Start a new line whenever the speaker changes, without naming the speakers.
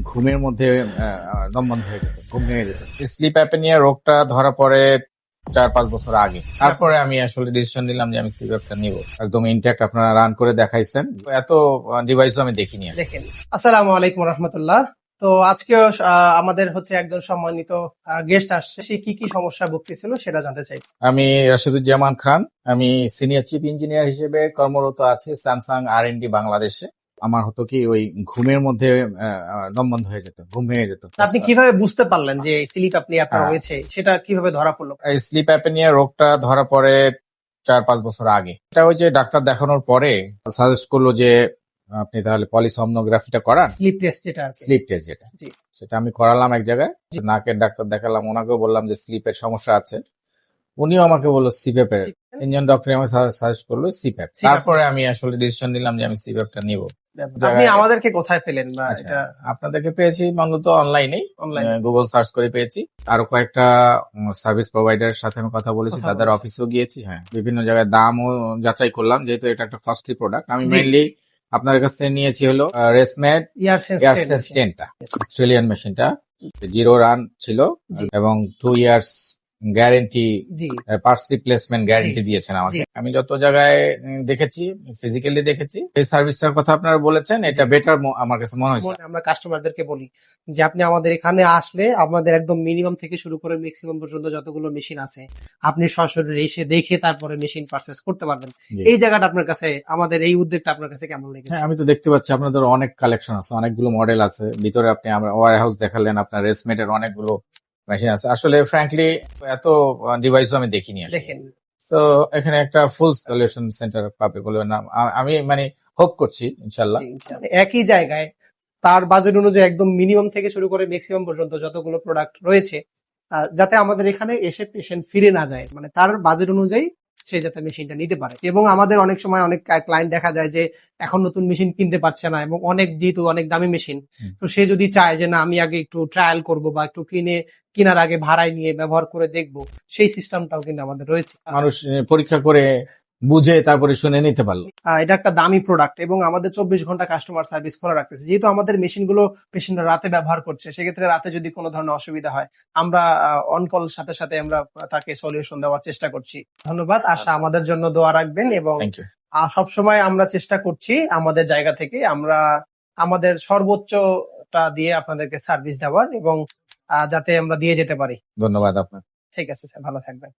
ঘুমের মধ্যে দম বন্ধ হয়ে যেত, ঘুম ভেঙে যেত। স্লিপ অ্যাপনিয়া রোগটা ধরা পড়ে 4-5 বছর আগে। তারপরে আমি আসলে ডিসিশন নিলাম যে আমি স্লিপ অ্যাপটা নিব। একদম ইনট্যাক্ট আপনারা রান করে দেখাইছেন, এত ডিভাইসও আমি দেখিনি আসলে।
দেখেন, আসসালামু আলাইকুম রহমতুল্লাহ। তো আজকেও আমাদের হচ্ছে একজন সম্মানিত গেস্ট আসছে, সে কি কি সমস্যা ভুগতেছিল সেটা জানতে চাই।
আমি রাশিদুজ্জামান খান, আমি সিনিয়র চিফ ইঞ্জিনিয়ার হিসেবে কর্মরত আছি স্যামসাং R&D বাংলাদেশে। আমার হতো কি ওই ঘুমের মধ্যে দম বন্ধ হয়ে যেত, ঘুম ভেঙে যেত।
আপনি কিভাবে বুঝতে পারলেন যে স্লিপ আপনি আপনার
হ্যাঁ।
হয়েছে, সেটা কিভাবে ধরা পড়লো?
স্লিপ অ্যাপনিয়া রোগটা ধরা পড়ে 4-5 বছর আগে। এটা ওই যে ডাক্তার দেখানোর পরে সাজেস্ট করলো যে আপনি তাহলে পলিসomnographyটা করান,
স্লিপ টেস্ট যেটা আর কি।
স্লিপ টেস্ট যেটা,
জি।
সেটা আমি করালাম এক জায়গায়। নাকের ডাক্তার দেখালাম, ওনাকেও বললাম যে স্লিপের সমস্যা আছে, উনিও আমাকে বললো সিপ্যাপ এর। ইঞ্জিন ডক্টর আমাকে সাজেস্ট করলো সিপ্যাপ। তারপরে আমি আসলে ডিসিশন নিলাম যে আমি সিপ্যাপটা নিব।
আপনি আমাদেরকে কোথায় পেলেন? বা
আচ্ছা,
এটা
আপনাদেরকে পেয়েছি মূলত অনলাইনেই,
অনলাইনে
গুগল সার্চ করে পেয়েছি। আরো কয়েকটা সার্ভিস প্রোভাইডারের সাথে আমি কথা বলেছি, তাদের অফিসেও গিয়েছি। হ্যাঁ, বিভিন্ন জায়গায় দামও যাচাই করলাম, যেহেতু এটা একটা কস্টলি প্রোডাক্ট। আমি মেইনলি আপনার কাছ থেকে নিয়েছি হলো রেসমেড এয়ারসেন্স 10টা, অস্ট্রেলিয়ান মেশিনটা। 0 রান ছিল এবং 2 years guarantee, parts replacement guarantee দিয়েছেন আমাকে। আমি যত জায়গায় দেখেছি, ফিজিক্যালি দেখেছি, এই সার্ভিসটার কথা আপনারা বলেছেন, এটা বেটার আমার কাছে মনে হয়েছে।
আমরা কাস্টমারদেরকে বলি যে আপনি আমাদের এখানে আসলে আমাদের একদম মিনিমাম থেকে শুরু করে ম্যাক্সিমাম পর্যন্ত যতগুলো মেশিন আছে আপনি সরাসরি এসে দেখে তারপরে মেশিন পারচেজ করতে পারবেন। এই জায়গাটা আপনার কাছে, আমাদের এই উদ্যোগটা আপনার কাছে কেমন লেগেছে?
হ্যাঁ, আমি তো দেখতে পাচ্ছি আপনাদের অনেক কালেকশন আছে, অনেকগুলো মডেল আছে ভিতরে। আপনি আমরা ওয়ার হাউস দেখালেন, আপনার রেসমেটের অনেকগুলো মেশিন আছে। আসলে ফ্র্যাঙ্কলি এত ডিভাইসও আমি দেখিনি আসলে।
দেখেন,
তো এখানে একটা ফুল সলিউশন সেন্টার পাবে বলে আমি মানে হোপ করছি ইনশাল্লাহ।
একই জায়গায় তার বাজেট অনুযায়ী একদম মিনিমাম থেকে শুরু করে ম্যাক্সিমাম পর্যন্ত যতগুলো প্রোডাক্ট রয়েছে, যাতে আমাদের এখানে এসে পেশেন্ট ফিরে না যায়, মানে তার বাজেট অনুযায়ী সে যাতে মেশিনটা নিতে পারে। এবং আমাদের অনেক সময় অনেক ক্লায়েন্ট দেখা যায় যে এখন নতুন মেশিন কিনতে পারছে না, এবং যেহেতু অনেক দামি মেশিন, তো সে যদি চায় যে না আমি আগে একটু ট্রায়াল করব বা একটু কেনার আগে ভাড়ায় নিয়ে ব্যবহার করে দেখবো, সেই সিস্টেমটাও কিন্তু আমাদের রয়েছে।
মানুষ পরীক্ষা করে বুঝে তারপরে শুনে নিতে পারলো।
এটা একটা দামি প্রোডাক্ট এবং আমাদের 24 ঘন্টা কাস্টমার সার্ভিস খোলা রাখতেছে। যেহেতু আমাদের মেশিনগুলো পেশেন্টরা রাতে ব্যবহার করছে, সেক্ষেত্রে রাতে যদি কোনো ধরনের অসুবিধা হয়, আমরা অন কল সাথে সাথে আমরা তাকে সলিউশন দেওয়ার চেষ্টা করছি। ধন্যবাদ। আশা আমাদের জন্য দোয়া রাখবেন এবং সবসময় আমরা চেষ্টা করছি আমাদের জায়গা থেকে আমরা আমাদের সর্বোচ্চটা দিয়ে আপনাদেরকে সার্ভিস দেওয়ার, এবং যাতে আমরা দিয়ে যেতে পারি।
ধন্যবাদ আপনার।
ঠিক আছে স্যার, ভালো থাকবেন।